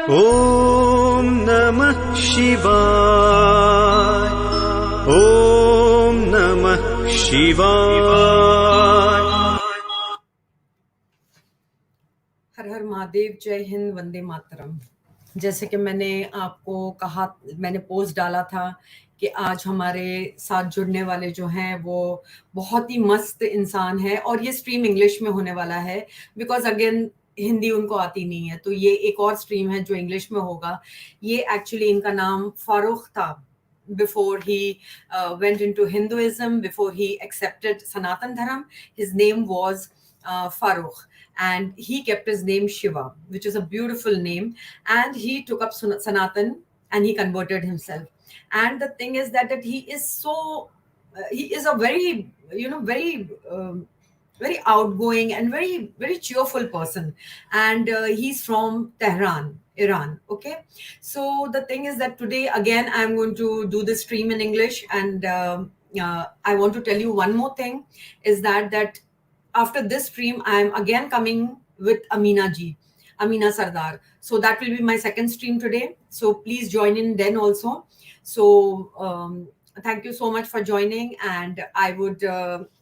Om Namah Shivaya. Om Namah Shivaya. हर हर महादेव, जय हिंद, वंदे मातरम। जैसे कि मैंने आपको कहा, मैंने पोस्ट डाला था कि आज हमारे साथ जुड़ने वाले जो हैं वो बहुत ही मस्त इंसान है और ये स्ट्रीम इंग्लिश में होने वाला है बिकॉज अगेन हिंदी उनको आती नहीं है, तो ये एक और स्ट्रीम है जो इंग्लिश में होगा। ये एक्चुअली इनका नाम फारूक था before he went into Hinduism, before he accepted Sanatan Dharma. His name was Farooq, and he kept his name Shiva, which is a beautiful name. And he took up Sanatan and he converted himself. And the thing is that he is so, he is a very, very outgoing and very, very cheerful person. And he's from Tehran, Iran. Okay. So the thing is that today, again, I'm going to do this stream in English. And I want to tell you one more thing is that after this stream, I'm again coming with Amina Sardar. So that will be my second stream today. So please join in then also. So thank you so much for joining. And I would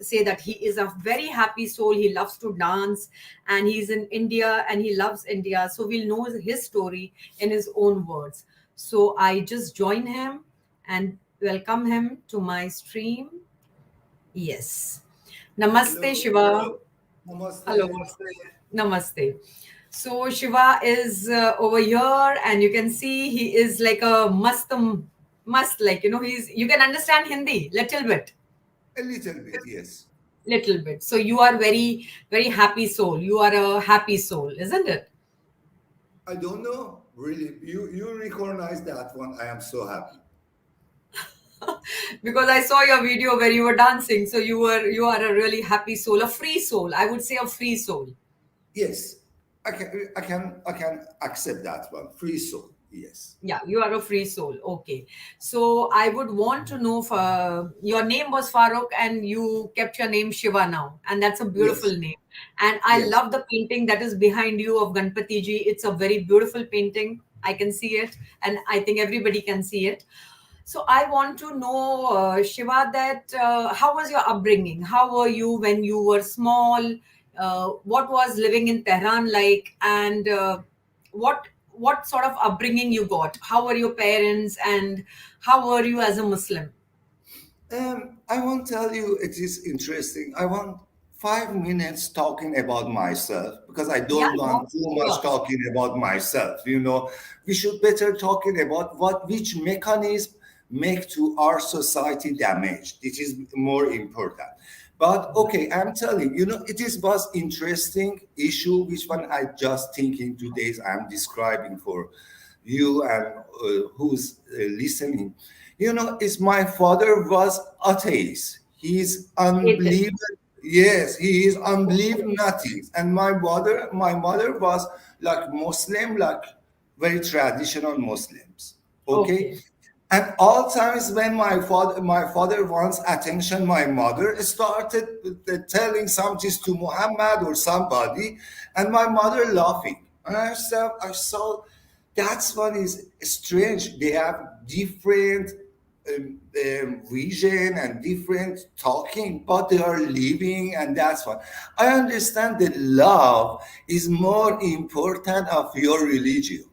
say that he is a very happy soul. He loves to dance and he's in India and he loves India. So we'll know his story in his own words. So I just join him and welcome him to my stream. Yes. Namaste, Hello. Shiva. Namaste. Hello. Namaste. So Shiva is over here and you can see he is like a must, like, you can understand Hindi little bit. A little bit, yes. Little bit. So you are very, very happy soul. You are a happy soul, isn't it? I don't know, really. You recognize that one. I am so happy. Because I saw your video where you were dancing. So you are a really happy soul, a free soul. I would say a free soul. Yes, I can accept that one. Free soul. Yes. Yeah, you are a free soul. Okay. So I would want to know, your name was Farooq and you kept your name Shiva now. And that's a beautiful name. And I love the painting that is behind you of Ganpati ji. It's a very beautiful painting. I can see it. And I think everybody can see it. So I want to know, Shiva, that how was your upbringing? How were you when you were small? What was living in Tehran like? And what sort of upbringing you got? How were your parents and how were you as a Muslim? I want to tell you, it is interesting. I want 5 minutes talking about myself because I don't want too much talking about myself. We should better talking about which mechanism make to our society damage. This is more important. But okay, I'm telling it was interesting issue which one I just thinking today I'm describing for you and who's listening. Is my father was atheist. He's unbelievable. Yes, he is unbelievable nothing. And my mother was like Muslim, like very traditional Muslims. Okay. And all times when my father wants attention, my mother started telling something to Muhammad or somebody, and my mother laughing. And I saw that's what is strange. They have different vision and different talking, but they are living, and that's what I understand. That love is more important of your religion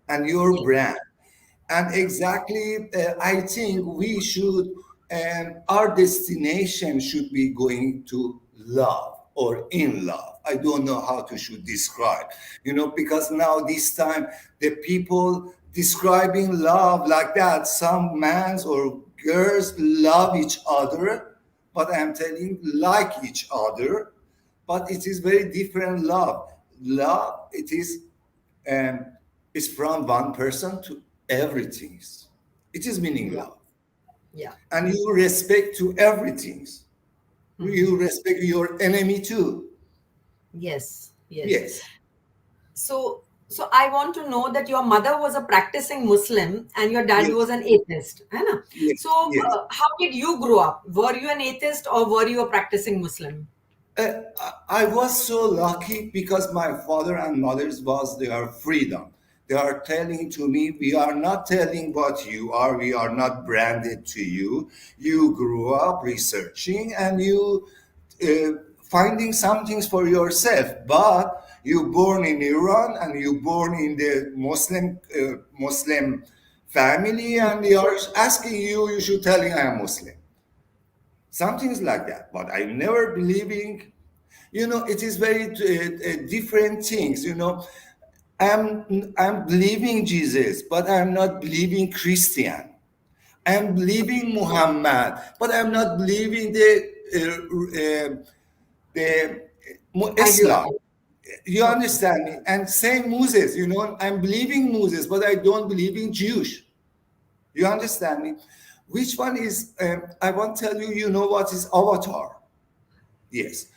and your brand. And exactly, I think we should, our destination should be going to love or in love. I don't know how to should describe, because now this time the people describing love like that, some men or girls love each other, but I'm telling like each other, but it is very different love. Love, it is from one person to everything. It is meaning love. Yeah. And you respect to everything. You respect your enemy too. Yes. So I want to know that your mother was a practicing Muslim and your dad was an atheist. Yes. So how did you grow up? Were you an atheist or were you a practicing Muslim? I was so lucky because my father and mother's was their freedom. They are telling to me, we are not telling what you are. We are not branded to you. You grew up researching and you finding some things for yourself. But you born in Iran and you born in the Muslim family, and they are asking you, you should tell him I am Muslim. Some things like that. But I'm never believing, it is very different things, I'm believing Jesus, but I'm not believing Christian. I'm believing Muhammad, but I'm not believing the Islam. You understand me? And same Moses, I'm believing Moses, but I don't believe in Jewish. You understand me? Which one is, I want to tell you, what is avatar? Yes.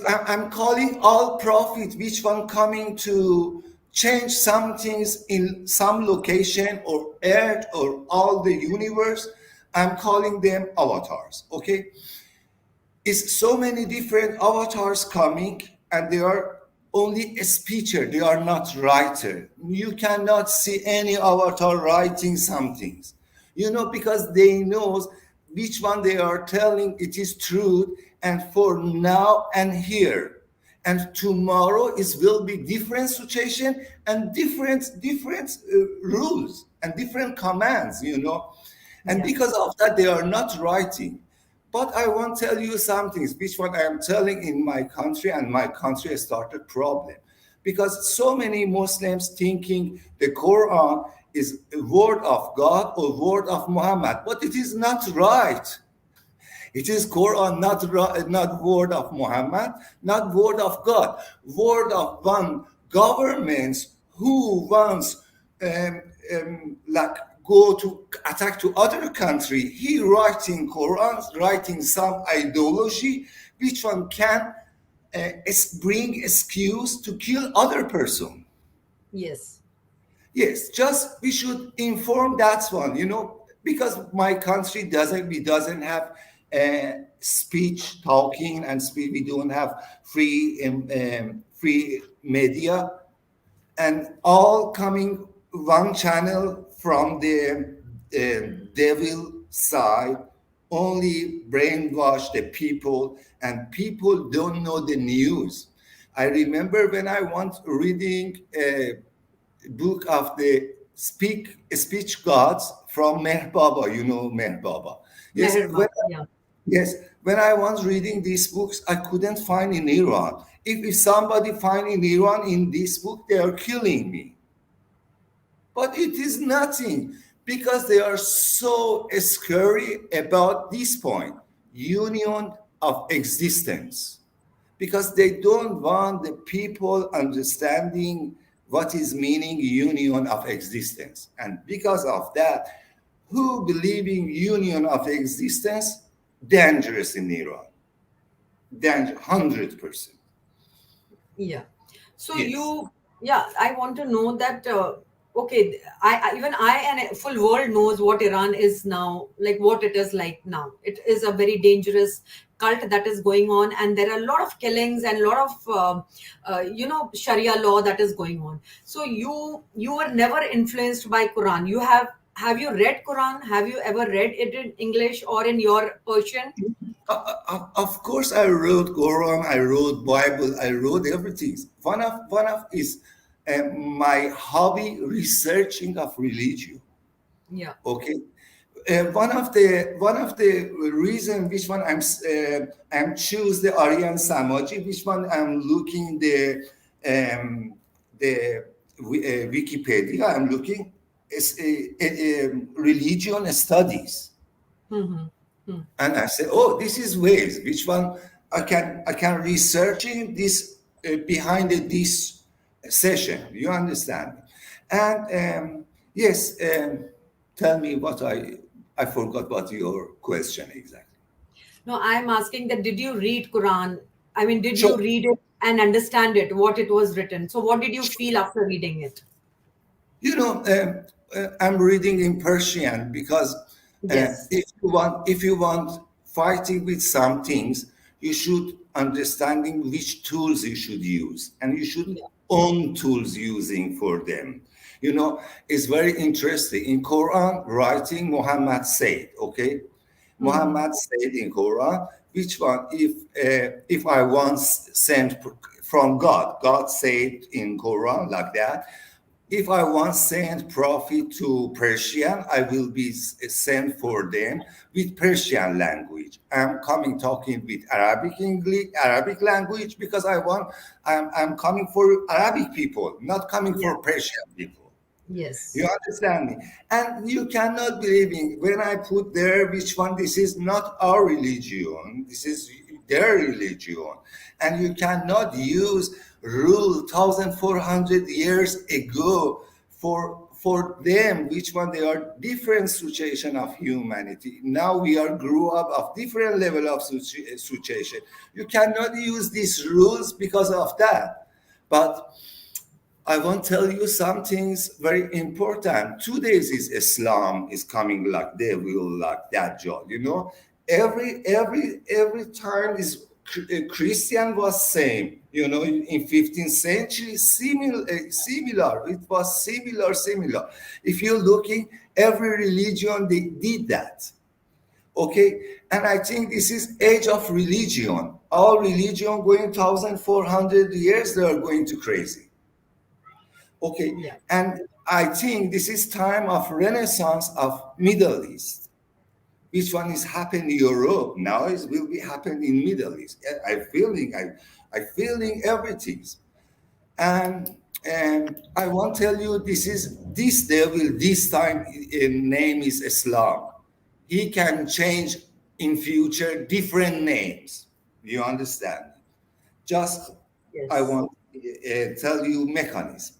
I'm calling all prophets, which one coming to change some things in some location or earth or all the universe. I'm calling them avatars, okay? It's so many different avatars coming, and they are only a speaker, they are not writer. You cannot see any avatar writing some things, because they knows which one they are telling it is truth, and for now and here. And tomorrow will be different situation and different rules and different commands, And because of that, they are not writing. But I want to tell you some things, which one I am telling in my country, and my country started problem. Because so many Muslims thinking the Quran is a word of God or word of Muhammad, but it is not right. It is Quran, not word of Muhammad, not word of God, word of one government who wants like go to attack to other country. He writing Quran, writing some ideology, which one can bring excuse to kill other person. Yes. Yes, just we should inform that one, because my country doesn't have speech, talking and speech. We don't have free media, and all coming one channel from the devil side, only brainwash the people, and people don't know the news. I remember when I was reading a book of the speech gods from Meher Baba, Meher Baba. Yes, yes. When I was reading these books, I couldn't find in Iran. If somebody find in Iran in this book, they are killing me. But it is nothing, because they are so scary about this point, union of existence, because they don't want the people understanding what is meaning union of existence. And because of that, who believing union of existence, dangerous in Iran. Danger, 100%. Yeah. So Yes. I want to know that, okay, I and a full world knows what Iran is now, like what it is like now. It is a very dangerous cult that is going on, and there are a lot of killings and a lot of Sharia law that is going on. So you were never influenced by Quran. Have you read Quran? Have you ever read it in English or in your Persian? Of course, I wrote Quran, I wrote Bible, I wrote everything. One of is my hobby, researching of religion. Yeah. Okay. One of the reason which one I'm choose the Aryan Samaji, which one I'm looking the Wikipedia. I'm looking is religion studies. Mm-hmm. And I said, oh, this is ways which one I can researching this behind this session. You understand? And yes, tell me what I forgot what your question exactly. No, I'm asking that did you read Quran? I mean, did you Sure. read it and understand it, what it was written? So what did you feel after reading it? I'm reading in Persian because Yes. if you want fighting with some things, you should understanding which tools you should use, and you should Yeah. own tools using for them. You know, it's very interesting. In Quran, writing Muhammad said, okay? Muhammad said in Quran, which one, if I once sent from God, God said in Quran like that, if I once send prophet to Persian, I will be sent for them with Persian language. I'm coming talking with Arabic English, Arabic language because I'm coming for Arabic people, not coming Yeah. for Persian people. Yes. You understand me? And you cannot believe in when I put there which one, this is not our religion, this is their religion. And you cannot use rule 1400 years ago for them, which one they are different situation of humanity. Now we are grew up of different level of situation. You cannot use these rules because of that. But I want to tell you some things very important. 2 days is Islam is coming like they will like that job. You know, every time is Christian was same. You know, in 15th century, similar. It was similar. If you're looking, every religion they did that. Okay, and I think this is age of religion. All religion going 1,400 years, they are going to crazy. Okay, Yeah. and I think this is time of renaissance of Middle East. Which one is happening in Europe now? It will be happening in Middle East. I feeling everything, and I want to tell you this devil. This time name is Islam. He can change in future different names. You understand? Just I Yes. want tell you mechanism.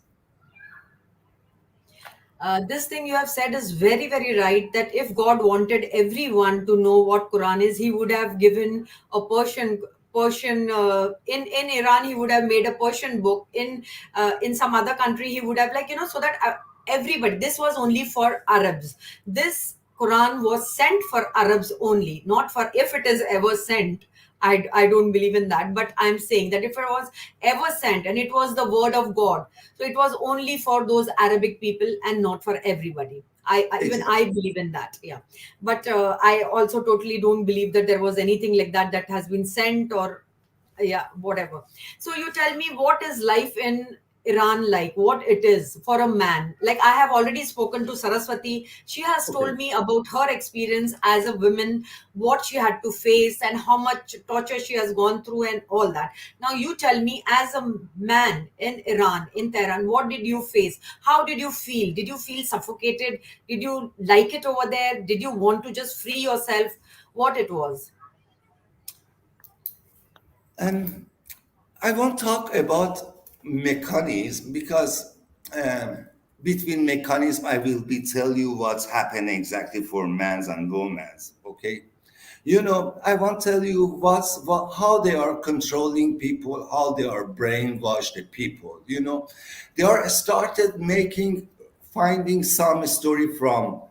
This thing you have said is very, very right. That if God wanted everyone to know what Quran is, He would have given a Persian in Iran. He would have made a Persian book. In some other country, He would have, like, so that everybody. This was only for Arabs. This Quran was sent for Arabs only, not for, if it is ever sent. I don't believe in that, but I'm saying that if it was ever sent and it was the word of God, so it was only for those Arabic people and not for everybody. Even Exactly. I believe in that. Yeah, but I also totally don't believe that there was anything like that that has been sent, or yeah, whatever. So you tell me, what is life in Iran like? What it is for a man? Like, I have already spoken to Saraswati. She has Okay. told me about her experience as a woman, what she had to face and how much torture she has gone through and all that. Now you tell me, as a man in Iran, in Tehran, what did you face? How did you feel? Did you feel suffocated? Did you like it over there? Did you want to just free yourself? What it was? And I want to talk about mechanism because um, between mechanism, I will be tell you what's happening exactly for men's and women's. Okay, you know, I want to tell you how they are controlling people, how they are brainwashed the people. You know, they are started finding some story from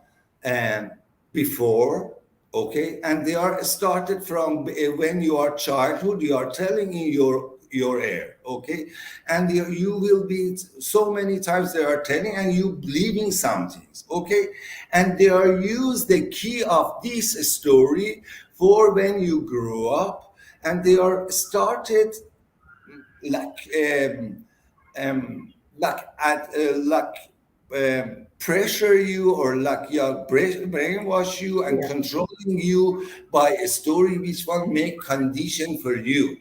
um, before, okay, and they are started from when you are childhood. You are telling in your air, okay, and you will be so many times they are telling and you believing some things, okay, and they are use the key of this story for when you grow up, and they are started like like at pressure you or like yeah, brainwash you and Yeah. controlling you by a story which one make condition for you.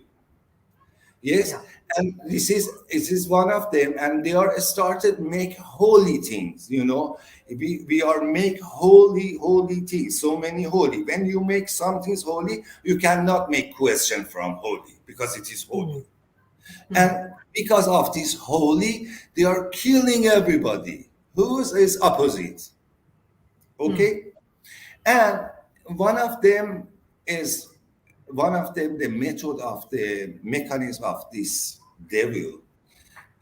Yes, Yeah. and this is one of them, and they are started make holy things. You know, we are make holy things. So many holy. When you make some things holy, you cannot make question from holy because it is holy. Hmm. Hmm. And because of this holy, they are killing everybody. Whose is opposite? Hmm. Okay, and one of them is the method of the mechanism of this devil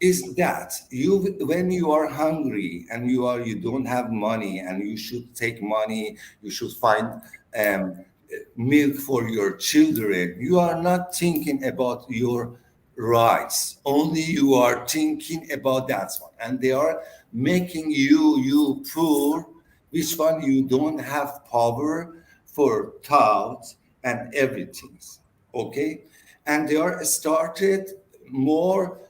is that you when you are hungry and you don't have money and you should take money, you should find um, milk for your children, you are not thinking about your rights, only you are thinking about that one, and they are making you poor, which one you don't have power for thoughts and everything. Okay, and they are started more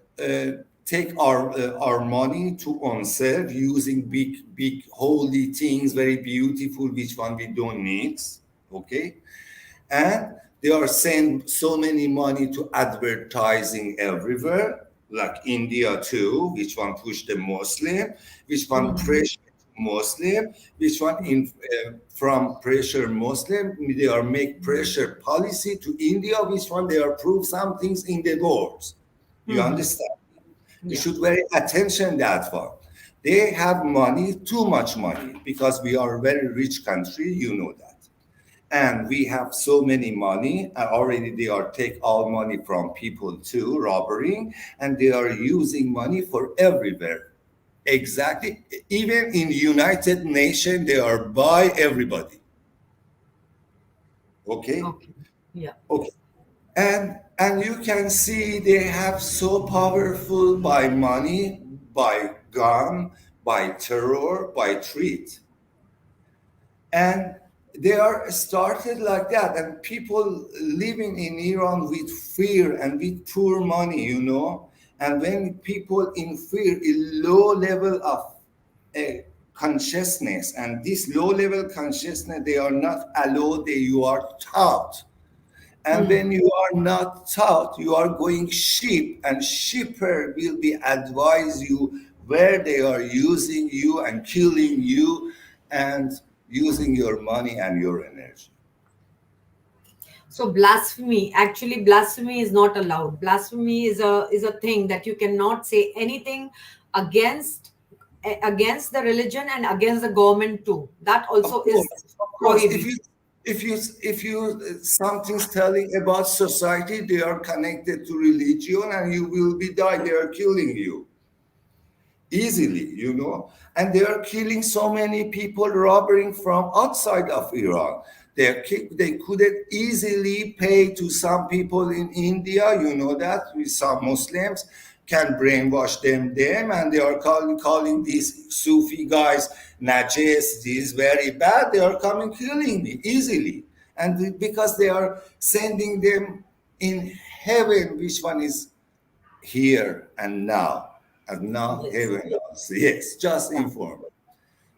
take our money to ourselves using big holy things, very beautiful, which one we don't need. Okay, and they are sending so many money to advertising everywhere, like India too, which one push the Muslim, which one pressure Muslim, which one in from pressure Muslim, they are make pressure policy to India, which one they are prove some things in the wars. You understand? You should pay attention that one. They have money, too much money, because we are a very rich country, you know that. And we have so many money. Already they are take all money from people too, robbery, and they are using money for everywhere. Exactly. Even in United Nations, they are buy everybody. Okay? Okay. Yeah. Okay. And you can see they have so powerful by money, by gun, by terror, by threat. And they are started like that, and people living in Iran with fear and with poor money, you know. And when people in fear, a low level of consciousness, and this low level consciousness, they are not allowed, you are taught. And when you are not taught, you are going sheep, and shepherd will be advise you where they are using you and killing you and using your money and your energy. So blasphemy, actually blasphemy is not allowed. Blasphemy is a thing that you cannot say anything against against the religion and against the government too. That also is Of course, prohibited. if you something's telling about society, they are connected to religion, and you will be die. They are killing you easily, you know, and they are killing so many people, robbing from outside of Iran. They couldn't easily pay to some people in India, you know that, with some Muslims can brainwash them, and they are calling these Sufi guys najis, this is very bad. They are coming killing me easily, and because they are sending them in heaven, which one is here and now. And now Yes. heaven also. Yes, just inform.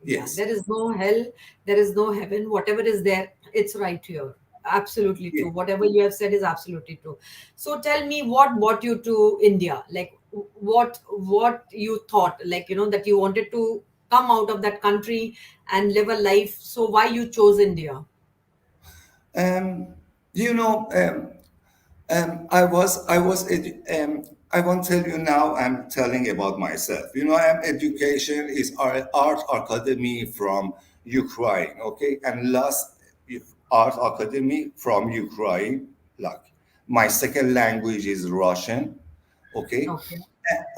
Yeah, Yes. there is no hell, there is no heaven. Whatever is there, it's right here. Absolutely Yes. true. Whatever you have said is absolutely true. So tell me, what brought you to India? Like, what you thought, like, you know, that you wanted to come out of that country and live a life. So why you chose India? Um, you know, I won't tell you now. I'm telling about myself. You know, I'm education is art academy from Ukraine. Okay, and last art academy from Ukraine. Like my second language is Russian. Okay, Okay.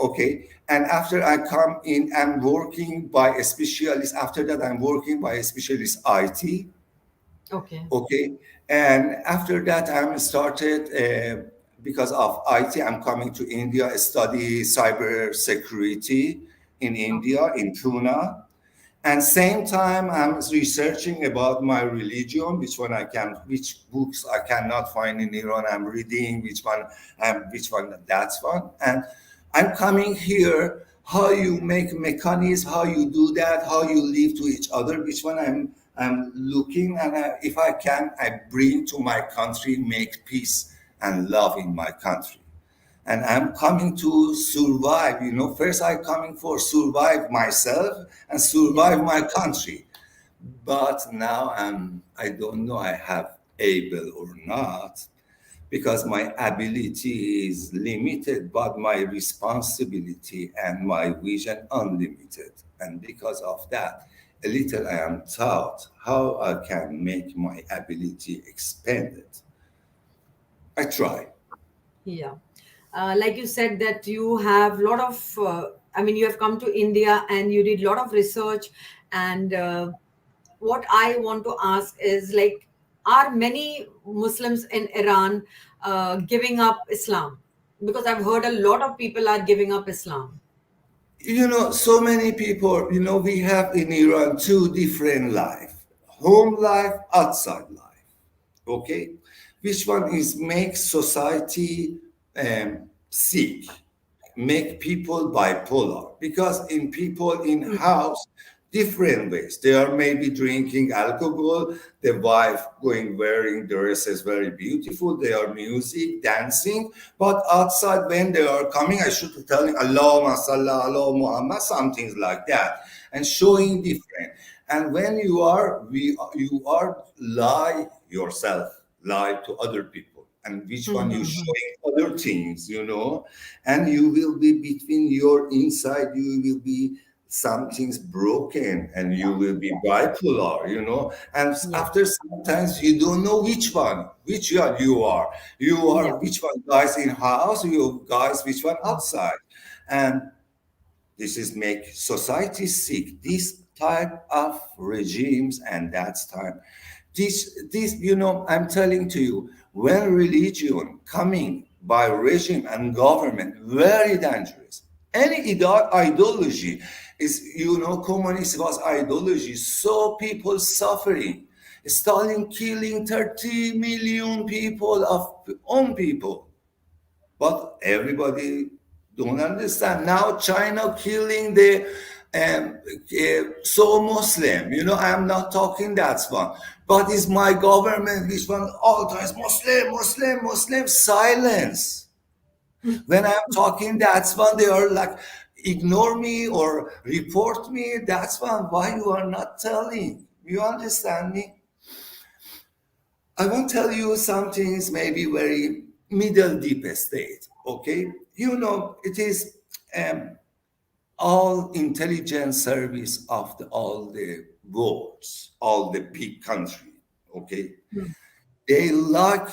okay. And after I come in, I'm working by a specialist. After that, I'm working by a specialist IT. Okay. Okay, and after that, I'm started because of IT. I'm coming to India, study cyber security in Okay. India in Pune, and same time I'm researching about my religion, which books I cannot find in Iran. I'm reading which one that's one, and I'm coming here. How you make mechanism, how you do that, how you live to each other, which one I'm looking, and if I can, I bring to my country, make peace and love in my country. And I'm coming to survive. You know, first I coming for survive myself and Yeah. survive my country. But now I don't know I have able or not, because my ability is limited, but my responsibility and my vision unlimited. And because of that, a little I am taught how I can make my ability expanded. I try. Yeah. Like you said that you have a lot of, I mean, you have come to India and you did a lot of research. And what I want to ask is like, are many Muslims in Iran giving up Islam? Because I've heard a lot of people are giving up Islam. So many people, we have in Iran two different life, home life, outside life. Okay, which one is make society sick, make people bipolar, because in people in house different ways, they are maybe drinking alcohol, the wife going wearing dresses very beautiful, they are music dancing, but outside when they are coming, I should be telling Allah Masala, Allah Muhammad, some things like that, and showing different. And when you are lie yourself, lie to other people, and which one you showing other things, and you will be between your inside, you will be something's broken, and you will be bipolar, and Yeah. after sometimes you don't know which one you are Yeah. which one guys in house, you guys which one outside, and this is make society sick. This type of regimes and that's time. This, I'm telling to you, when religion coming by regime and government, very dangerous. Any ideology is, communist was ideology. So people suffering. Stalin killing 30 million people of own people. But everybody don't understand. Now China killing the so Muslim. I'm not talking that one. But it's my government which one all times Muslim, Muslim, Muslim. Silence. When I'm talking that one, they are like ignore me or report me. That's one. Why you are not telling? You understand me? I want to tell you some things maybe very middle deep state, okay? It is all intelligence service of all the worlds, all the big country, okay? They like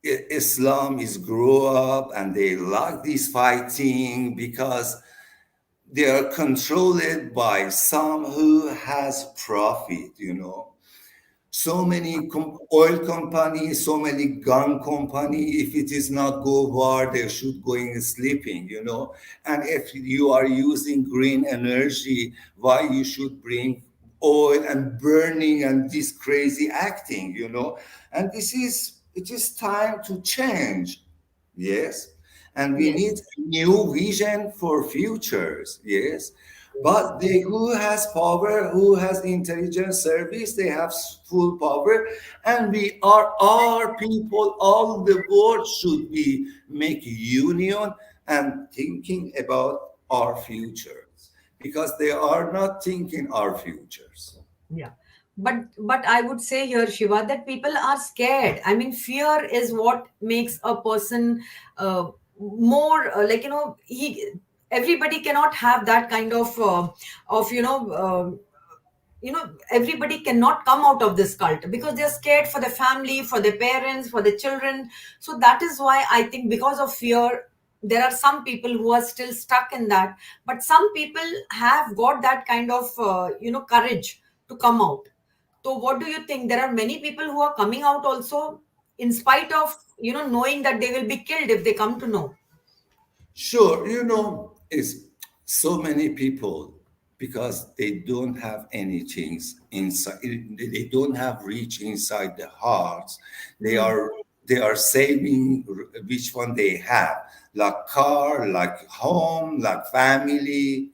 Islam is grow up and they like this fighting because they are controlled by some who has profit. So many oil companies, so many gun company. If it is not go war, they should going sleeping. And if you are using green energy, why you should bring oil and burning and this crazy acting. And it is time to change. Yes. And we Yes. need a new vision for futures. Yes. But they who has power, who has intelligence service, they have full power, and we are our people. All the world should be make union and thinking about our futures because they are not thinking our futures. Yeah. But I would say here, Shiva, that people are scared. I mean, fear is what makes a person more like, he everybody cannot have that kind of everybody cannot come out of this cult because they're scared for their family, for their parents, for their children. So that is why I think, because of fear, there are some people who are still stuck in that, but some people have got that kind of courage to come out. So what do you think? There are many people who are coming out also, in spite of knowing that they will be killed if they come to know. Sure, it's so many people because they don't have anything inside. They don't have reach inside the hearts. They Hmm. are they are saving which one they have, like car, like home, like family.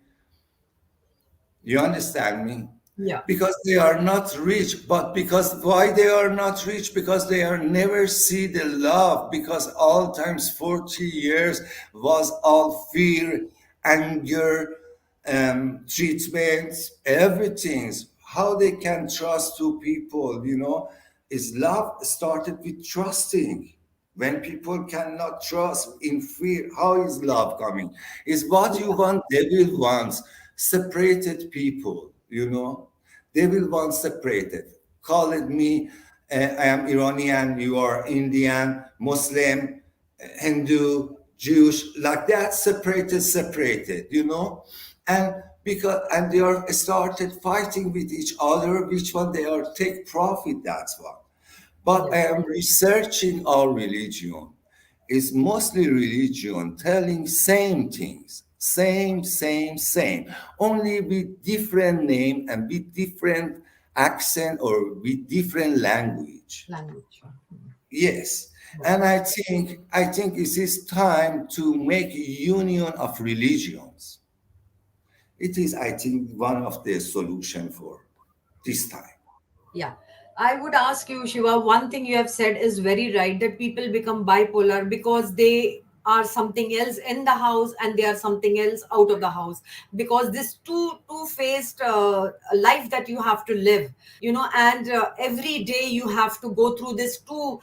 You understand me? Yeah. Because they are not rich, but because why they are not rich? Because they are never see the love, because all times 40 years was all fear, anger, treatments, everything. How they can trust two people, is love started with trusting. When people cannot trust in fear, how is love coming? Is what you want, devil wants separated people. Devil wants separated. Call it me, I am Iranian, you are Indian, Muslim, Hindu, Jewish, like that, separated. And they are started fighting with each other, which one they are take profit, that's one. But Yeah. I am researching our religion. It's mostly religion telling same things, Same. Only with different name and with different accent or with different language. Language. Yes. And I think it is time to make a union of religions. It is, I think, one of the solution for this time. Yeah. I would ask you, Shiva, one thing you have said is very right, that people become bipolar because they are something else in the house and they are something else out of the house, because this two-faced life that you have to live, and every day you have to go through this two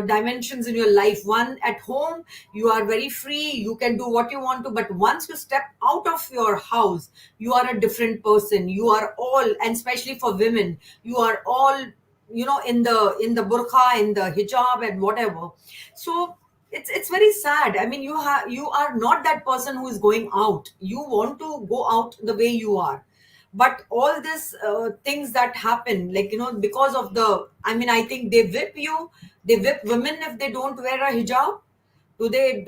dimensions in your life. One, at home you are very free, you can do what you want to, but once you step out of your house, you are a different person. You are all, and especially for women, you are all, in the burqa, in the hijab, and whatever. So it's very sad. I mean, you are not that person who is going out. You want to go out the way you are, but all this things that happen, like, because of the, I mean, I think they whip you, they whip women if they don't wear a hijab. Do they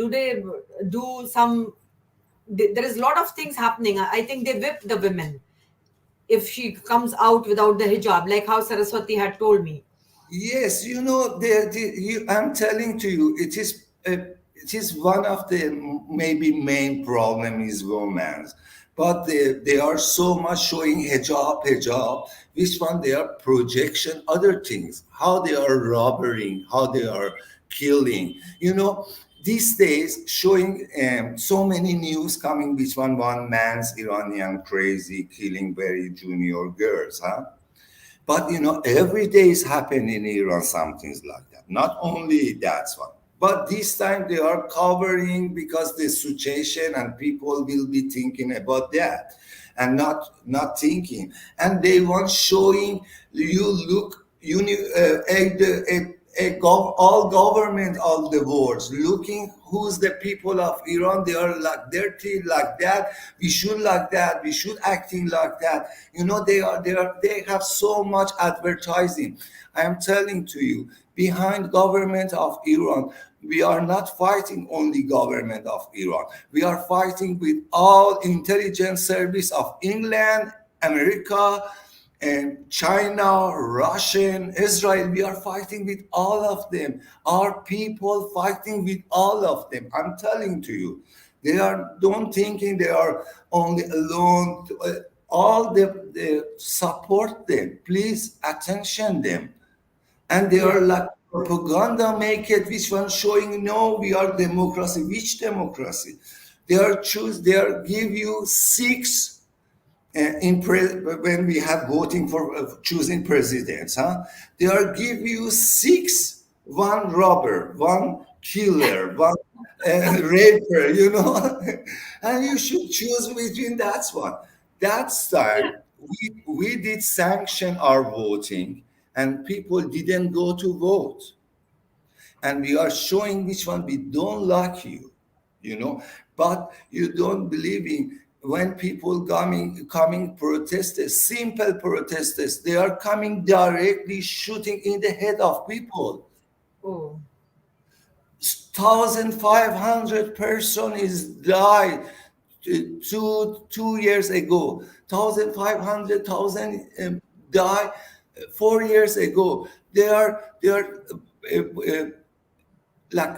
do some, there is a lot of things happening. I think they whip the women if she comes out without the hijab, like how Saraswati had told me. Yes, I'm telling to you, it is one of the maybe main problem is romance, but they are so much showing hijab, which one they are projection other things, how they are robbing, how they are killing. These days showing so many news coming, which one man's Iranian crazy killing very junior girls, huh? But every day is happening in Iran, some things like that. Not only that one, but this time they are covering because the situation and people will be thinking about that and not thinking. And they want showing you look all government, all the words looking who's the people of Iran. They are like dirty like that. We should like that. We should acting like that. They have so much advertising. I am telling to you, behind government of Iran, we are not fighting only government of Iran. We are fighting with all intelligence service of England, America, and China, Russian, Israel. We are fighting with all of them. Our people fighting with all of them. I'm telling to you, they are don't thinking they are only alone. All they support them. Please attention them. And they Yeah. are like propaganda make it, which one showing no, we are democracy. Which democracy? They are give you six when we have voting for choosing presidents, huh? They are give you six, one robber, one killer, one raper, and you should choose between that one. That's time we did sanction our voting, and people didn't go to vote, and we are showing which one we don't like you know but you don't believe in when people coming protesters, simple protesters, they are coming directly shooting in the head of people. Oh. 1,500 person is died two years ago. 1,500 died 4 years ago. They are like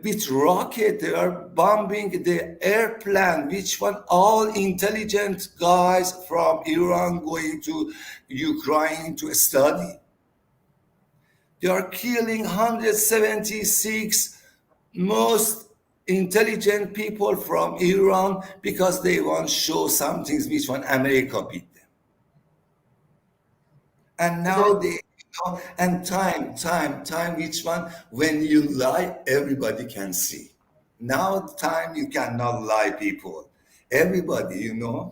with rocket, they are bombing the airplane, which one all intelligent guys from Iran going to Ukraine to study. They are killing 176 most intelligent people from Iran because they want to show some things which one America beat them. And now The, and time, which one? When you lie, everybody can see. Now time you cannot lie, people. Everybody, yeah.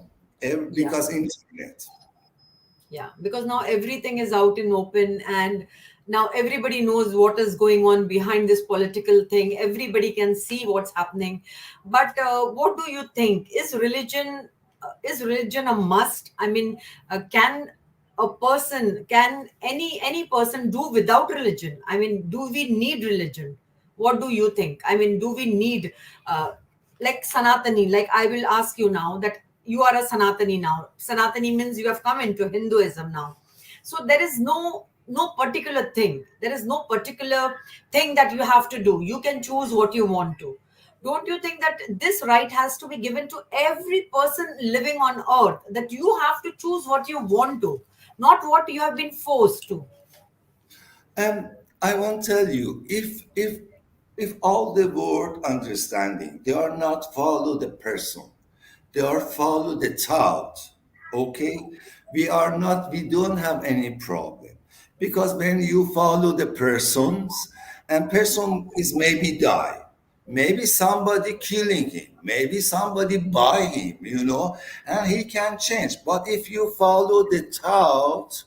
because internet. Yeah, because now everything is out in open, and now everybody knows what is going on behind this political thing. Everybody can see what's happening. But what do you think? Is religion a must? I mean, can any person do without religion? I mean, do we need religion? What do you think? I mean, do we need, uh, like Sanatani, like I will ask you now that you are a Sanatani now. Sanatani means you have come into Hinduism now. So there is no particular thing. There is no particular thing that you have to do. You can choose what you want to. Don't you think that this right has to be given to every person living on earth, that you have to choose what you want to, not what you have been forced to? And I won't tell you, if all the word understanding, they are not follow the person, they are follow the thought. Okay? We don't have any problem. Because when you follow the persons, and person is maybe die, maybe somebody killing him, maybe somebody buy him, and he can change. But if you follow the thought,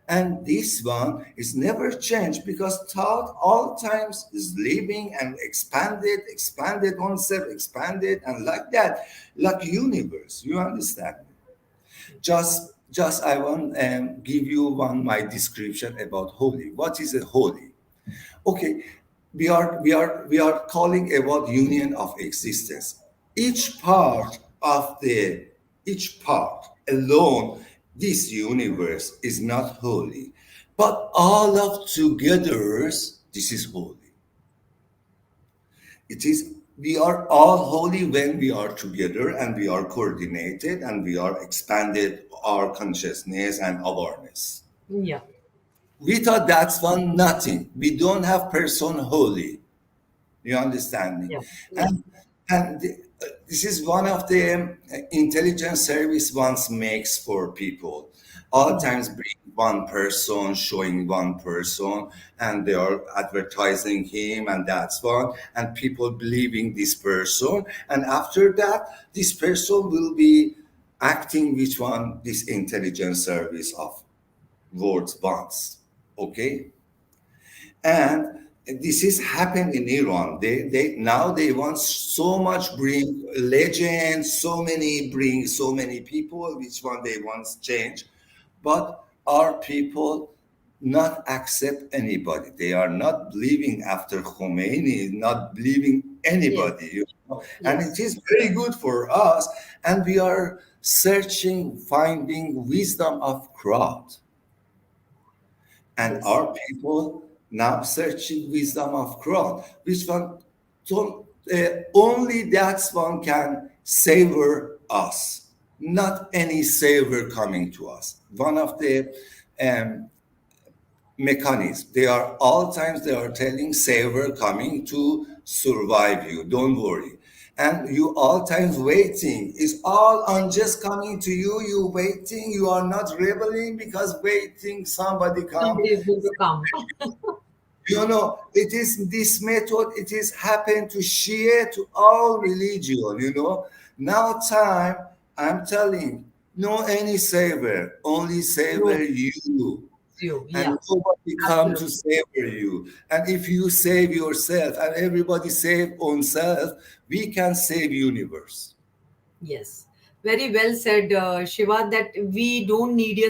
and this one is never changed, because thought all times is living and expanded oneself, expanded, and like that, like universe. You understand? Just I want give you one my description about holy. What is a holy? Okay, we are calling about union of existence. Each part of the each part alone, this universe is not holy, but all of together, this is holy. It is we are all holy when we are together and we are coordinated and we are expanded our consciousness and awareness. Yeah. We thought that's one nothing. We don't have person holy. You understand me? Yeah. Yeah. And this is one of the intelligence service once makes for people. All times bring one person, showing one person, and they are advertising him, and that's one, and people believing this person, and after that, this person will be acting which one this intelligence service of words wants. Okay, and this is happened in Iran. They now they want so much bring legends, bring so many people, which one they want change, but our people not accept anybody. They are not believing after Khomeini, not believing Yes. anybody, and Yes. it is very good for us. And we are searching, finding wisdom of crowd. And Yes. our people now searching wisdom of crowd, which one only that one can savor us, not any savor coming to us. One of the um, mechanisms, they are all times they are telling savor coming to survive you, don't worry. And you all times waiting is all unjust coming to you. You waiting, you are not rebelling because waiting somebody come. Somebody is going to come. It is this method, it is happened to Shia, to all religion. Now time, I'm telling, no any savior, only No, savior you. you. Yeah. And nobody come to Absolutely. savor you. And if you save yourself and everybody save own self, we can save universe. Yes, very well said, Shiva. That we don't need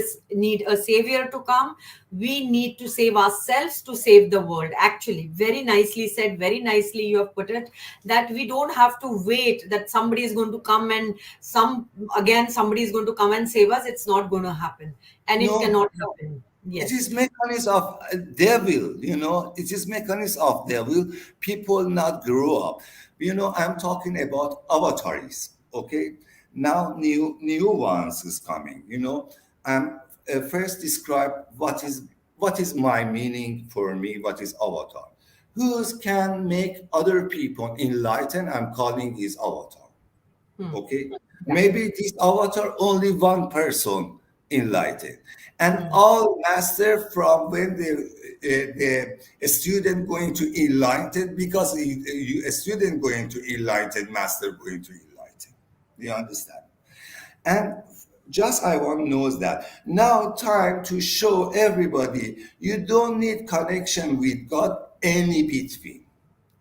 a savior to come. We need to save ourselves to save the world. Actually, very nicely said. Very nicely you have put it. That we don't have to wait that somebody is going to come and somebody is going to come and save us. It's not going to happen, and it No, cannot happen. it Yes. is mechanism of devil. It is mechanism of devil. People not grow up. I'm talking about avatars. Okay, now new ones is coming. I'm first describe what is my meaning for me. What is avatar? Who can make other people enlighten? I'm calling his avatar. Hmm. Okay, Yeah. maybe this avatar only one person enlightened, and Hmm. all master from when the student going to enlighten, because a student going to enlighten, master going to enlighten. Do you understand? And just I want knows that now time to show everybody you don't need connection with God any between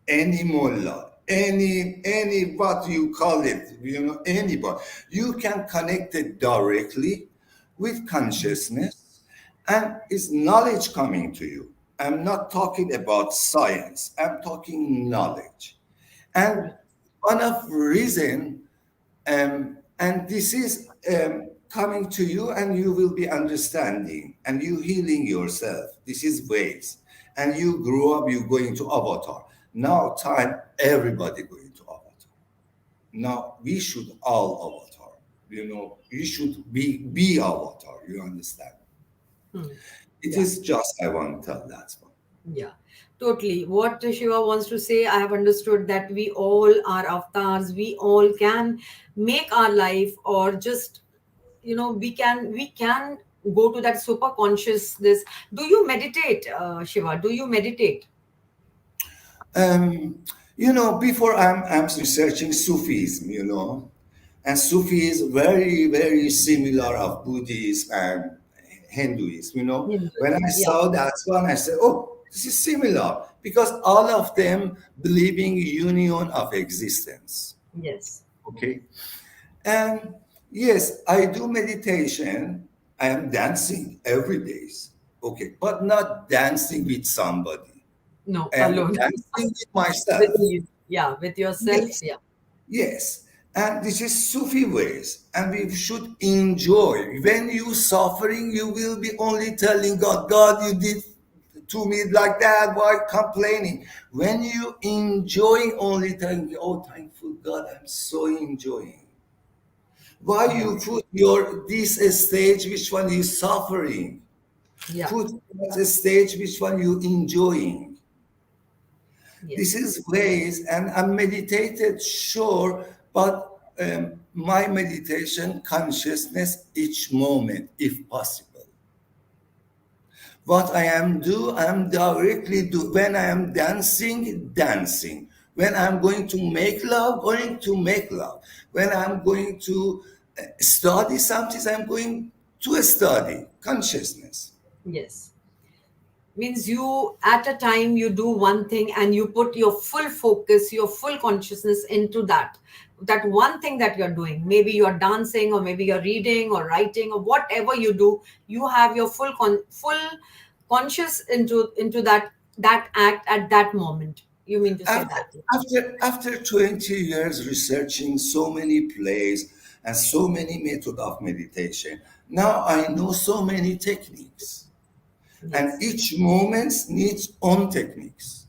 any mullah, any what you call it, anybody. You can connect it directly with consciousness, and it's knowledge coming to you. I'm not talking about science. I'm talking knowledge. And one of reason, and this is coming to you, and you will be understanding, and you healing yourself. This is ways, and you grow up, you going to avatar. Now time everybody going to avatar. Now we should all avatar. We should be avatar. You understand? It Yeah. is just I want to tell that one. Yeah, totally. What Shiva wants to say, I have understood that we all are avatars. We all can make our life, or just, we can go to that super consciousness. Do you meditate, Shiva? Do you meditate? Before I'm researching Sufism, and Sufi is very, very similar of Buddhism and Hinduism. When I Hinduism. Yeah. saw that one, I said, oh, this is similar because all of them believing union of existence. Yes. Okay. And yes, I do meditation. I am dancing every day. Okay. But not dancing with somebody. No, I am alone. dancing with myself. With ease. Yeah, with yourself. Yes. Yeah. Yes. And this is Sufi ways. And we should enjoy. When you suffering, you will be only telling God, God, you did to me like that. Why complaining? When you enjoy, only telling, oh, thankful God, I'm so enjoying. Why Yeah. you put this stage, which one you suffering? Yeah. Put that stage, which one you enjoying? This Yes. is ways, and I'm meditated, sure, but my meditation consciousness each moment, if possible. What I am I'm directly do when I am dancing, dancing. When I'm going to make love, going to make love. When I'm going to study something, I'm going to study consciousness. Yes. Means you, at a time, you do one thing and you put your full focus, your full consciousness into that one thing that you're doing. Maybe you're dancing, or maybe you're reading or writing, or whatever you do. You have your full conscious into that act at that moment. You mean to say After, that? after 20 years researching so many plays and so many methods of meditation, now I know so many techniques. And Yes. each moment needs own techniques.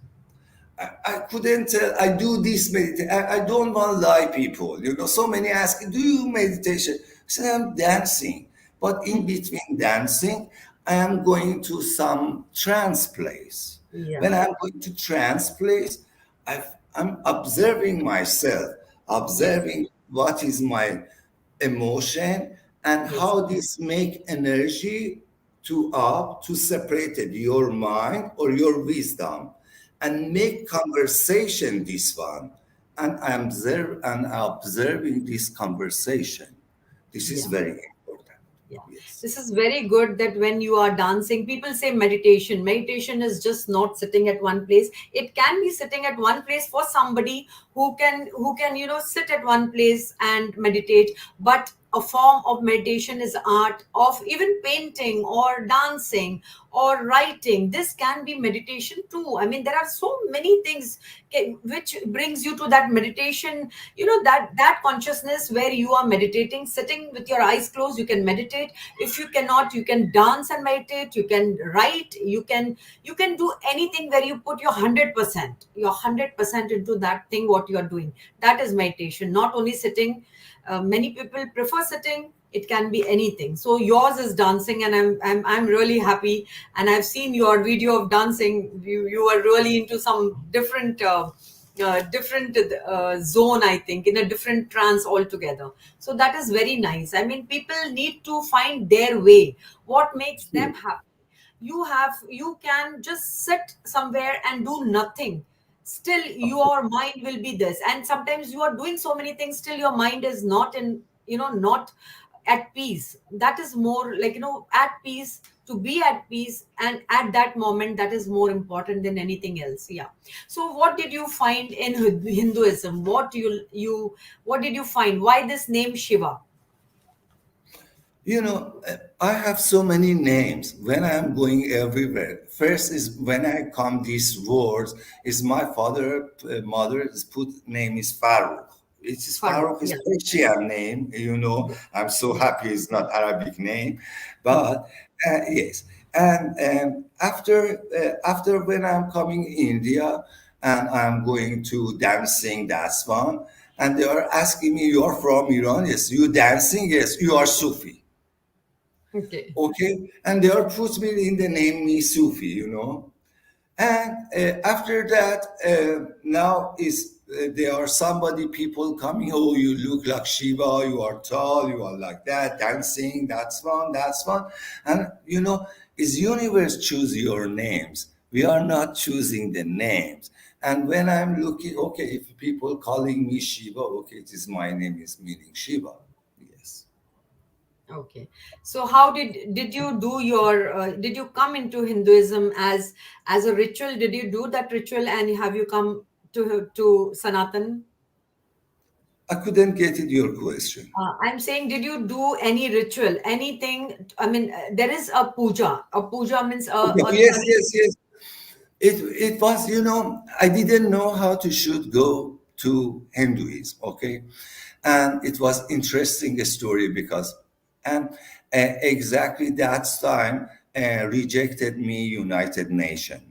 I couldn't tell, I do this meditation. I don't want to lie people. So many ask, do you meditation? I said, I'm dancing. But in between dancing, I am going to some trance place. Yeah. When I'm going to trance place, I'm observing myself, Yes. observing what is my emotion and Yes. how this make energy to separate it, your mind or your wisdom, and make conversation this one, and I'm observing this conversation. This is Yeah. very important. Yeah, Yes. this is very good that when you are dancing, people say meditation. Meditation is just not sitting at one place. It can be sitting at one place for somebody who can sit at one place and meditate. But a form of meditation is art of even painting or dancing or writing. This can be meditation too. I mean, there are so many things which brings you to that meditation, that consciousness where you are meditating, sitting with your eyes closed. You can meditate. If you cannot, you can dance and meditate. You can write. You can do anything where you put your 100% into that thing what you are doing. That is meditation, not only sitting. Many people prefer sitting. It can be anything. So yours is dancing, and I'm really happy. And I've seen your video of dancing. You are really into some different zone, I think, in a different trance altogether. So that is very nice. I mean, people need to find their way, what makes them happy. You can just sit somewhere and do nothing. Still your mind will be this, and sometimes you are doing so many things, still your mind is not not at peace. That is more like, at peace. To be at peace and at that moment, that is more important than anything else. Yeah. So what did you find in Hinduism? What did you find? Why this name Shiva? You know, I have so many names when I'm going everywhere. First is when I come these words, is my mother's put name is Farouk. It is Farooq, Farouk is yeah. Persian name, you know. I'm so Yeah. happy it's not Arabic name, Hmm. but yes. And after when I'm coming India and I'm going to dancing, that's one. And they are asking me, you are from Iran? Yes. You dancing? Yes. You are Sufi. Okay. Okay, and they are put me in the name me Sufi, you know. And after that, now is there are somebody people coming. Oh, you look like Shiva. You are tall. You are like that, dancing. That's fun. That's fun. And you know, is universe choose your names? We are not choosing the names. And when I'm looking, okay, if people calling me Shiva, okay, it is my name is meaning Shiva. Yes. Okay. So how did you do your did you come into Hinduism as a ritual? Did you do that ritual and have you come to Sanatan? I couldn't get it your question. I'm saying, did you do any ritual, anything? I mean, there is a puja. A puja means a Yes, yes, yes. It was, you know, I didn't know how to should go to Hinduism, okay? And it was interesting story because, and exactly that time rejected me United Nation,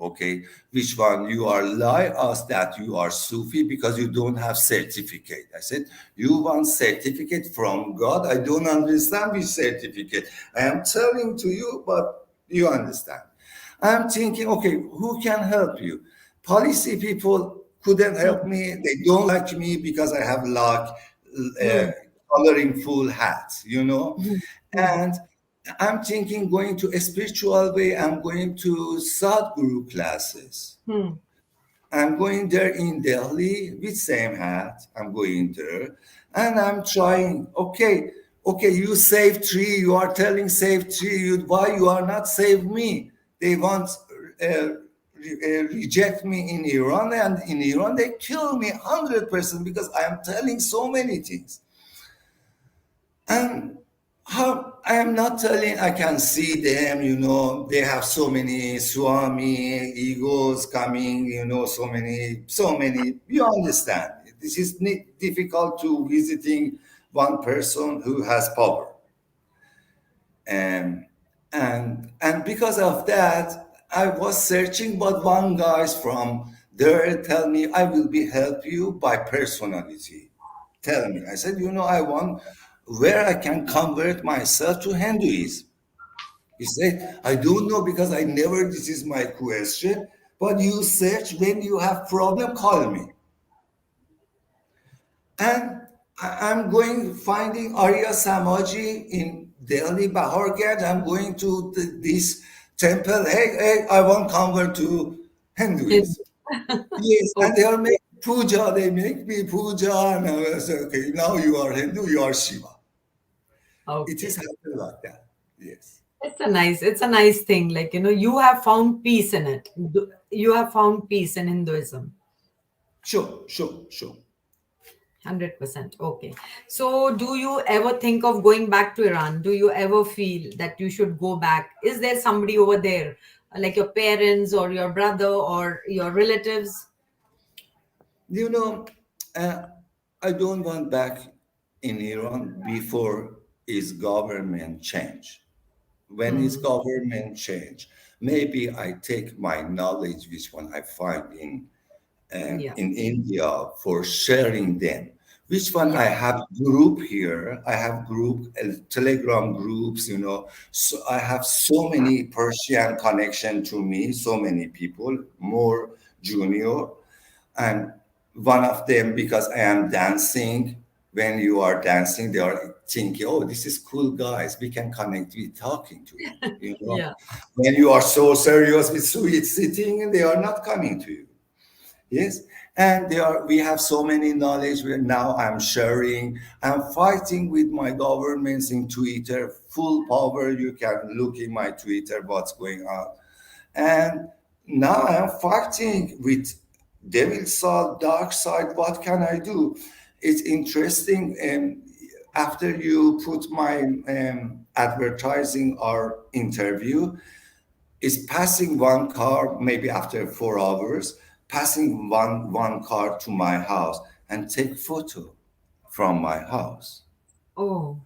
okay? Which one? You are lie us that you are Sufi because you don't have certificate. I said, you want certificate from God? I don't understand which certificate. I am telling to you, but you understand. I'm thinking, okay, who can help you? Policy people couldn't help me. They don't like me because I have like uh, Hmm. coloring full hats, you know. Hmm. Hmm. And I'm thinking going to a spiritual way. I'm going to Sadhguru classes. Hmm. I'm going there in Delhi with same hat. I'm going there, and I'm trying. Okay, okay, you save tree. You are telling save tree. You, why you are not save me? They want reject me in Iran, and in Iran they kill me 100% because I am telling so many things. And how I am not telling I can see them, you know, they have so many Swami egos coming, you know, so many. You understand. This is difficult to visiting one person who has power. And and because of that, I was searching, but one guy's from there tell me I will be help you by personality. Tell me. I said, you know, I want where I can convert myself to Hinduism. He said, I don't know because I never, this is my question, but you search when you have problem, call me. And I'm going finding Arya Samaji in Delhi, Baharganj. I'm going to this temple. Hey, hey, I want convert to Hindu. Hinduism. Yes, and Okay. they are making puja. They make me puja, and I say, okay, now you are Hindu, you are Shiva. It is Okay. happening like that. Yes. It's a nice thing. Like, you have found peace in it. You have found peace in Hinduism. Sure, sure, sure. 100%. Okay. So, do you ever think of going back to Iran? Do you ever feel that you should go back? Is there somebody over there, like your parents or your brother or your relatives? You know, uh, I don't want back in Iran before his government change. When his Hmm. government change, maybe I take my knowledge, which one I find Yeah. in India, for sharing them. Which one Yeah. I have group here? I have group Telegram groups. You know, so I have so many Persian connection to me. So many people, more junior, and one of them because I am dancing. When you are dancing, they are thinking, "Oh, this is cool, guys. We can connect with talking to him." You know, Yeah. when you are so serious with sweet sitting, they are not coming to you. Yes, and they are. We have so many knowledge. Where now I'm sharing. I'm fighting with my governments in Twitter. Full power. You can look in my Twitter what's going on. And now I'm fighting with devil side, dark side. What can I do? It's interesting. after you put my advertising or interview, is passing one car maybe after 4 hours, passing one car to my house and take photo from my house. Oh,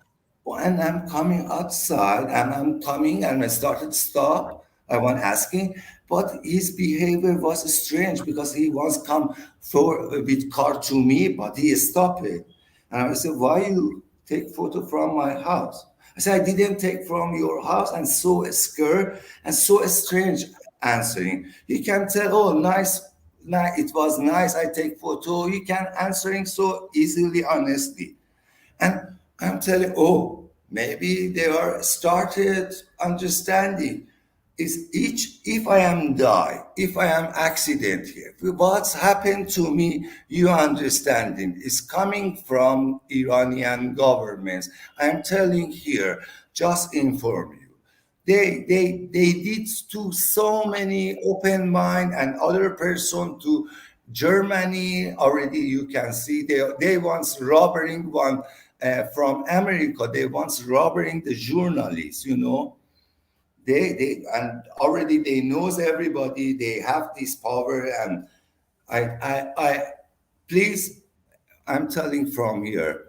And I'm coming outside and I'm coming and I started stop. I was asking, but his behavior was strange because he wants come for with car to me, but he stopped it. And I said, why you take photo from my house? I said, I didn't take from your house, and so scared and so strange answering. You can tell, oh, nice, it was nice. I take photo. You can answering so easily, honestly. And I'm telling, oh, maybe they are started understanding is each, if I am die, if I am accident here, what's happened to me, you understanding is coming from Iranian governments. I'm telling here, just inform you. They did to so many open mind and other person to Germany already. You can see they once robbing one from America. They once robbing the journalists. They and already they knows everybody. They have this power, and I please, I'm telling from here,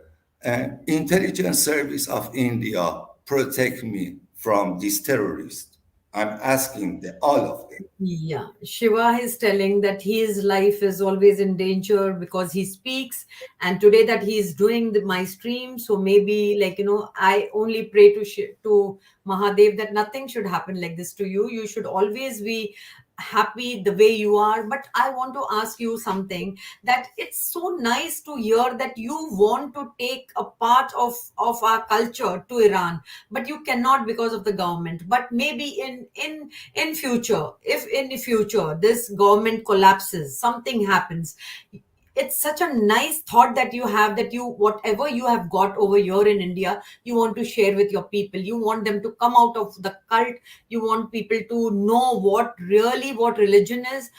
intelligence service of India protect me from these terrorists. I'm asking all of them. yeah. Shiva is telling that his life is always in danger because he speaks, and today that he is doing my stream. So maybe, like, I only pray to Mahadev that nothing should happen like this to you. You should always be happy the way you are. But I want to ask you something, that it's so nice to hear that you want to take a part of our culture to Iran, but you cannot because of the government. But maybe in future, if in the future this government collapses, something happens, it's such a nice thought that you have, that you, whatever you have got over here in India, you want to share with your people. You want them to come out of the cult. You want people to know what religion is,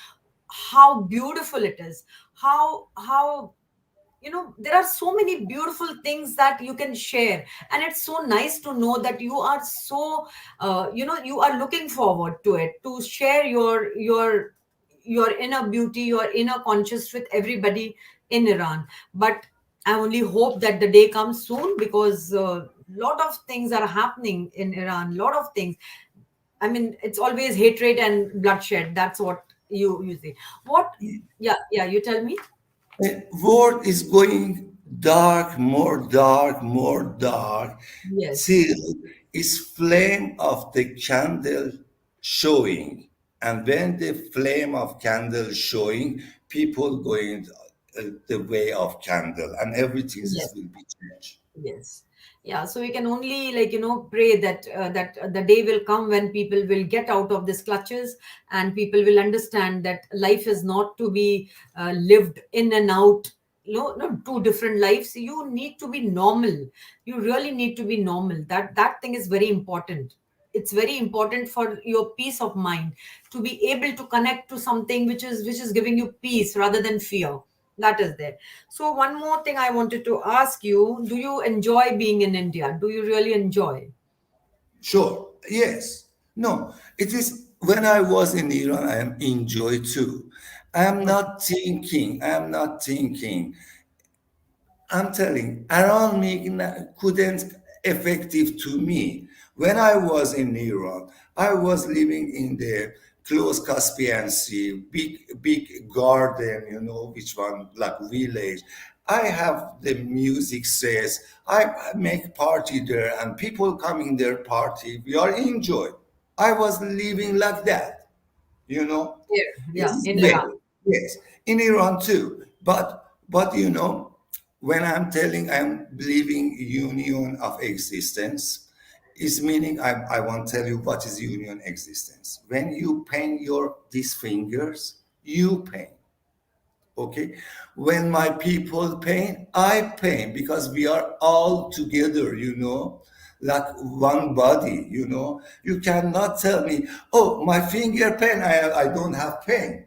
how beautiful it is, how there are so many beautiful things that you can share. And it's so nice to know that you are so you are looking forward to it, to share your inner beauty, your inner conscious with everybody in Iran. But I only hope that the day comes soon, because a lot of things are happening in Iran, lot of things. I mean, it's always hatred and bloodshed. That's what you say. What? Yeah, you tell me. The world is going dark, more dark, Yes. till is flame of the candle showing. And when the flame of candle showing, people going the way of candle, and everything Yes. is will be changed. Yes. Yeah. So we can only, like, pray that the day will come when people will get out of these clutches, and people will understand that life is not to be lived in and out. No, two different lives. You need to be normal. You really need to be normal. That thing is very important. It's very important for your peace of mind, to be able to connect to something which is giving you peace rather than fear. That is there. So one more thing I wanted to ask you: do you enjoy being in India? Do you really enjoy? Sure, yes. No, it is when I was in Iran, I am enjoy too. I am not thinking. I'm telling, around me couldn't effective to me. When I was in Iran, I was living in the close Caspian Sea, big garden, which one like village. I have the music says I make party there, and people coming there party. We are enjoy. I was living like that, you know. Here, yeah, It's in way, Iran. yes, in Iran too. But when I'm telling I'm believing union of existence, is meaning I want to tell you what is union existence. When you paint your these fingers, you paint. Okay. When my people paint, I paint because we are all together, like one body, You cannot tell me, oh, my finger pain, I don't have pain.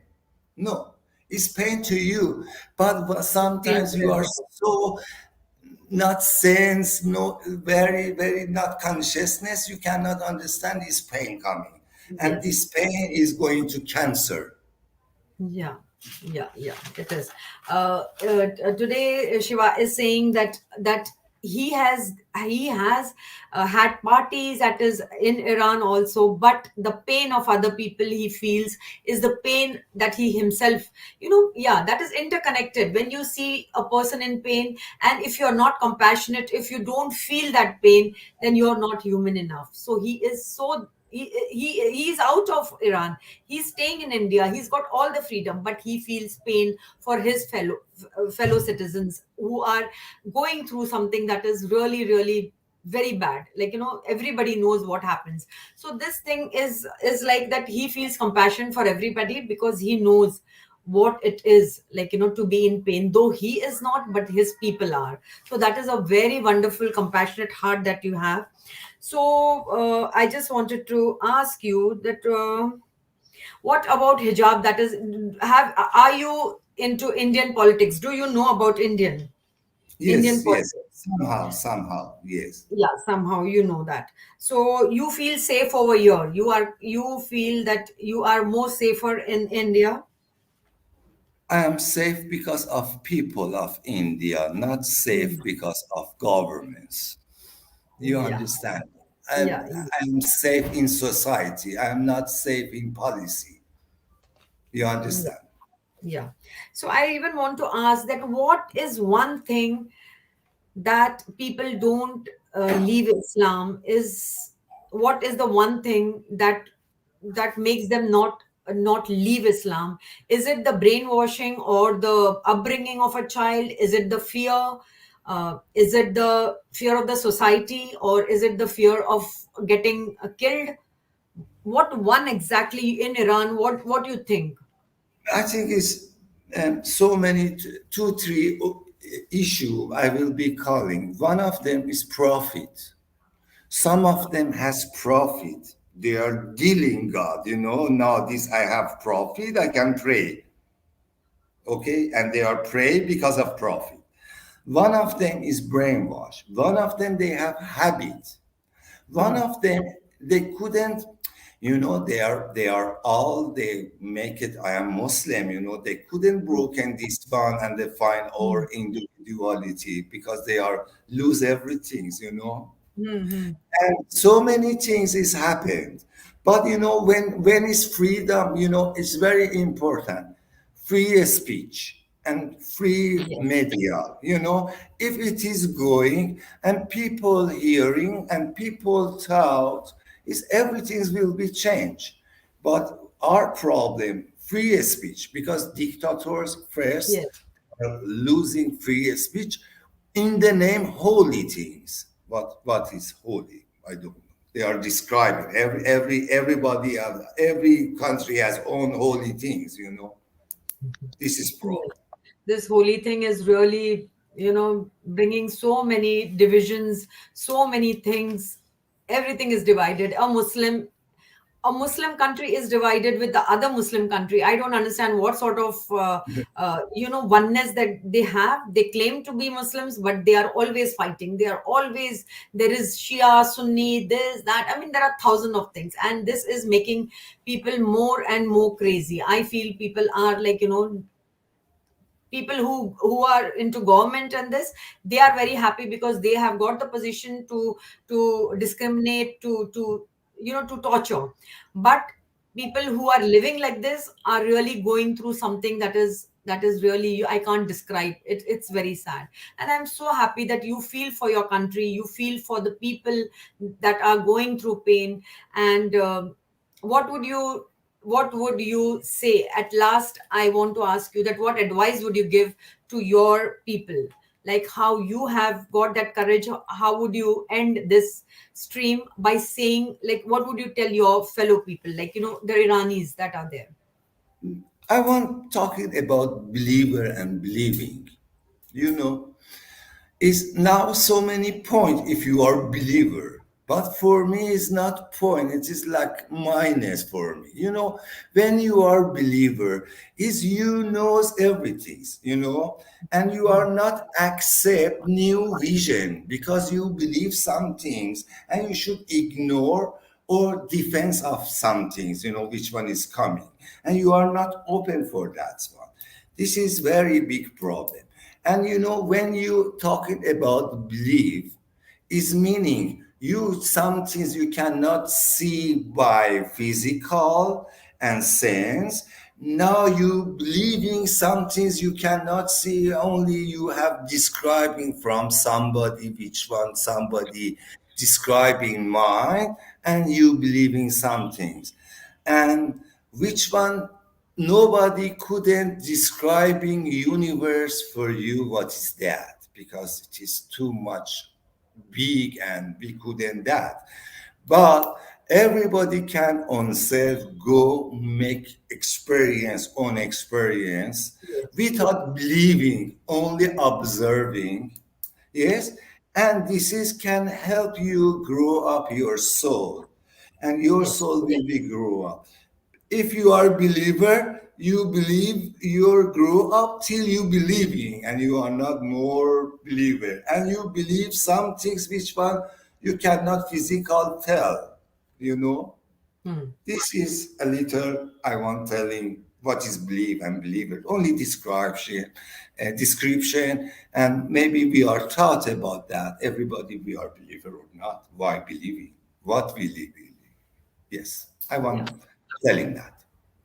No, it's pain to you. But Pain sometimes for you are everybody. so not sense, no, very, very not consciousness, you cannot understand this pain coming. And Yes. this pain is going to cancer. Yeah, yeah, it is. Today, Shiva is saying that he has had parties that is in Iran also, but the pain of other people he feels is the pain that he himself, yeah, that is interconnected. When you see a person in pain, and if you're not compassionate, if you don't feel that pain, then you're not human enough. So he is so he's out of Iran. He's staying in India. He's got all the freedom, but he feels pain for his fellow citizens who are going through something that is really, really very bad. Like, everybody knows what happens. So this thing is like that. He feels compassion for everybody because he knows what it is like, to be in pain, though he is not, but his people are. So that is a very wonderful, compassionate heart that you have. So I just wanted to ask you that what about hijab? That is, have are you into Indian politics? Do you know about Indian Yes, yes, politics? somehow, yes. Yeah, somehow you know that. So you feel safe over here. You feel that you are more safer in India. I am safe because of people of India, not safe because of governments. You Yeah, understand? yeah, I'm safe in society. I'm not safe in policy. You yeah. understand? Yeah. So I even want to ask that what is one thing that people don't leave Islam is what is the one thing that makes them not leave Islam? Is it the brainwashing or the upbringing of a child? Is it the fear? Is it the fear of the society, or is it the fear of getting killed? What one exactly in Iran? What do you think? I think it's so many, two, three issue I will be calling. One of them is profit. Some of them has profit. They are dealing God, now this I have profit, I can pray. Okay, and they are pray because of profit. One of them is brainwash. One of them they have habit. One Hmm. of them they couldn't, they are all they make it. I am Muslim. They couldn't broken this one and they find our individuality because they are lose everything. Hmm. And so many things is happened. But when it's freedom, it's very important. Free speech and free Yes. media, if it is going and people hearing and people thought, is everything will be changed. But our problem, free speech, because dictators first Yes. are losing free speech in the name holy things. What is holy? I don't know. They are describing everybody, every country has own holy things. This is Yes. problem. This holy thing is really, bringing so many divisions, so many things. Everything is divided. A Muslim country is divided with the other Muslim country. I don't understand what sort of oneness that they have. They claim to be Muslims, but they are always fighting. They are always, there is Shia, Sunni, this, that. I mean, there are thousands of things, and this is making people more and more crazy. I feel people are like, people who are into government and this, they are very happy because they have got the position to discriminate, to torture. But people who are living like this are really going through something that is really, I can't describe it. It's very sad, and I'm so happy that you feel for your country, you feel for the people that are going through pain. And what would you what would you say at last? I want to ask you that what advice would you give to your people, like how you have got that courage? How would you end this stream by saying, like, what would you tell your fellow people, like, the Iranis that are there? I want talking about believer and believing. You know, is now so many point if you are believer. But for me, it's not point. It is like minus for me. When you are believer, is you knows everything. And you are not accept new vision because you believe some things, and you should ignore or defense of some things. Which one is coming, and you are not open for that one. This is very big problem. And when you talking about belief, is meaning you some things you cannot see by physical and sense. Now you believing some things you cannot see, only you have describing from somebody, which one somebody describing mind, and you believing some things, and which one nobody couldn't describing universe for you, what is that, because it is too much big and we couldn't that. But everybody can on self go make experience on experience without believing, only observing. Yes. And this is can help you grow up your soul, and your Yes. soul will be grow up. If you are a believer, you believe you grow up till you believing, and you are not more believer, and you believe some things which one you cannot physical tell. you know Hmm. this is a little I want telling what is believe and believer, only description, and maybe we are taught about that. Everybody we are believer or not, why believing, what we believe. Yes, I Yeah. want telling that.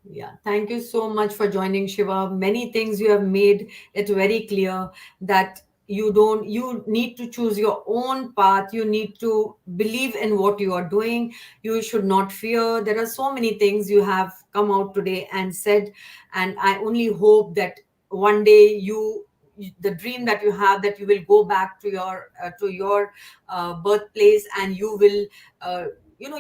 Yeah, thank you so much for joining, Shiva. Many things you have made it very clear that you need to choose your own path. You need to believe in what you are doing. You should not fear. There are so many things you have come out today and said, and I only hope that one day the dream that you have, that you will go back to your birthplace, and you will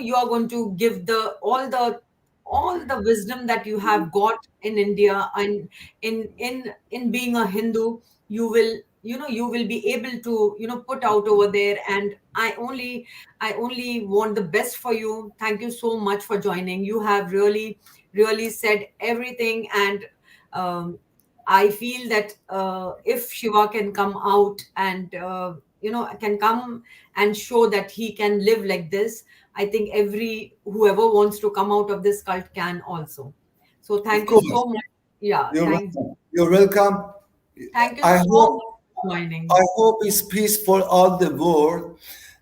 you are going to give the all the wisdom that you have got in India, and in being a Hindu, you will be able to put out over there. And I only want the best for you. Thank you so much for joining. You have really said everything. And um, I feel that if Shiva can come out and can come and show that he can live like this, I think every whoever wants to come out of this cult can also. So Of thank you course, so much. Yeah, you're welcome. You're welcome. thank you I so hope much for joining. I hope it's peace for all the world.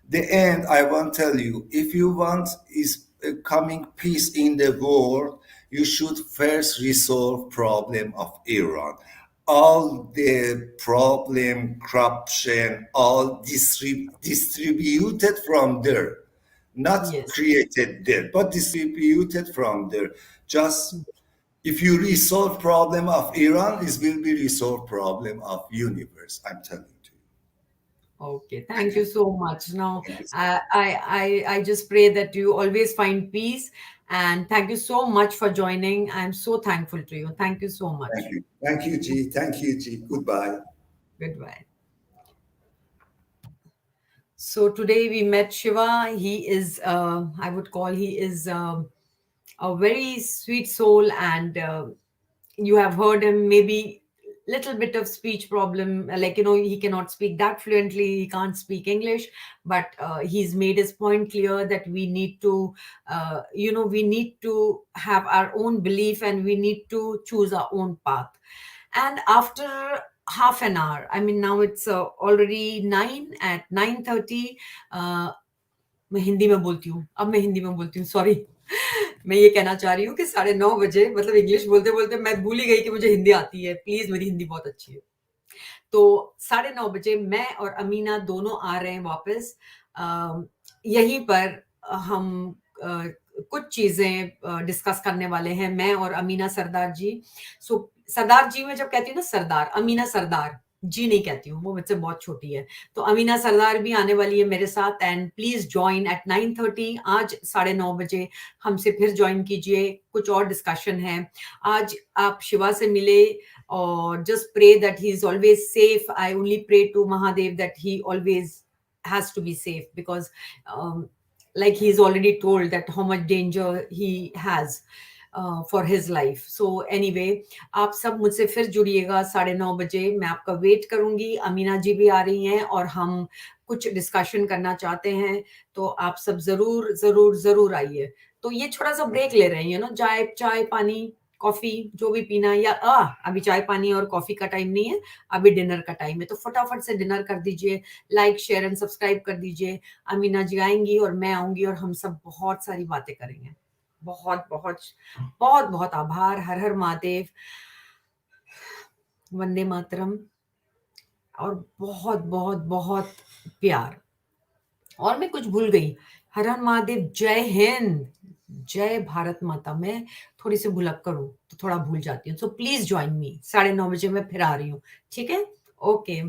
The end, I want to tell you, if you want is coming peace in the world, you should first resolve problem of Iran. All the problem, corruption, all distributed from there, not Yes. created there, but distributed from there. Just if you resolve problem of Iran, it will be resolve problem of universe. I'm telling you. Okay, thank you so much. Now, Thank you. I just pray that you always find peace, and thank you so much for joining. I'm so thankful to you. Thank you so Thank much. you. Thank you, G. Thank you, G. Goodbye. Goodbye. So today we met Shiva. He is, I would call, he is a very sweet soul, and you have heard him. Maybe little bit of speech problem, like he cannot speak that fluently. He can't speak English, but he's made his point clear that we need to, we need to have our own belief, and we need to choose our own path. And after half an hour, I mean, now it's already 9 at 9:30. मैं हिंदी में बोलती हूँ, अब मैं हिंदी में बोलती हूँ, sorry. मैं ये कहना चाह रही हूँ कि 9:30 बजे, मतलब इंग्लिश बोलते बोलते मैं भूल ही गई कि मुझे हिंदी आती है। प्लीज, मेरी हिंदी बहुत अच्छी है। तो 9:30 बजे मैं और अमीना दोनों आ रहे हैं वापस। यहीं पर हम कुछ चीजें डिस्कस करने वाले हैं, मैं और अमीना सरदार जी। सो सरदार जी में जब कहती हूँ ना सरदार, अमीना सरदार जी नहीं कहती हूँ, वो मुझसे बहुत छोटी है। तो अमीना सरदार भी आने वाली है मेरे साथ। And please join at 9:30। आज 9:30 बजे हमसे फिर ज्वाइन कीजिए, कुछ और डिस्कशन है। आज आप शिवा से मिले, और just pray that he is always safe. I only pray to Mahadev that he always has to be safe, because like he's already told that how much danger he has for his life. So anyway, आप सब मुझसे फिर जुड़िएगा 9:30 बजे. मैं आपका wait करूंगी. अमीना जी भी आ रही हैं और हम कुछ डिस्कशन करना चाहते हैं, तो आप सब जरूर जरूर जरूर आइए. तो ये छोटा सा ब्रेक ले रहे हैं, ना, चाय पानी कॉफी जो भी पीना है, या अभी चाय पानी और कॉफी का टाइम नहीं है, अभी डिनर का टाइम है, तो फटाफट से डिनर कर दीजिए, लाइक शेयर एंड सब्सक्राइब कर दीजिए. अमीना जी आएंगी और मैं आऊंगी और हम सब बहुत सारी बातें करेंगे. बहुत बहुत बहुत बहुत आभार. हर हर महादेव, वंदे मातरम, और बहुत बहुत बहुत प्यार. और मैं कुछ भूल गई. हर हर महादेव, जय हिंद, जय भारत माता. मैं थोड़ी सी भुलक्कड़ हूँ तो थोड़ा भूल जाती हूँ, सो प्लीज ज्वाइन मी. 9:30 बजे मैं फिर आ रही हूँ. ठीक है, ओके.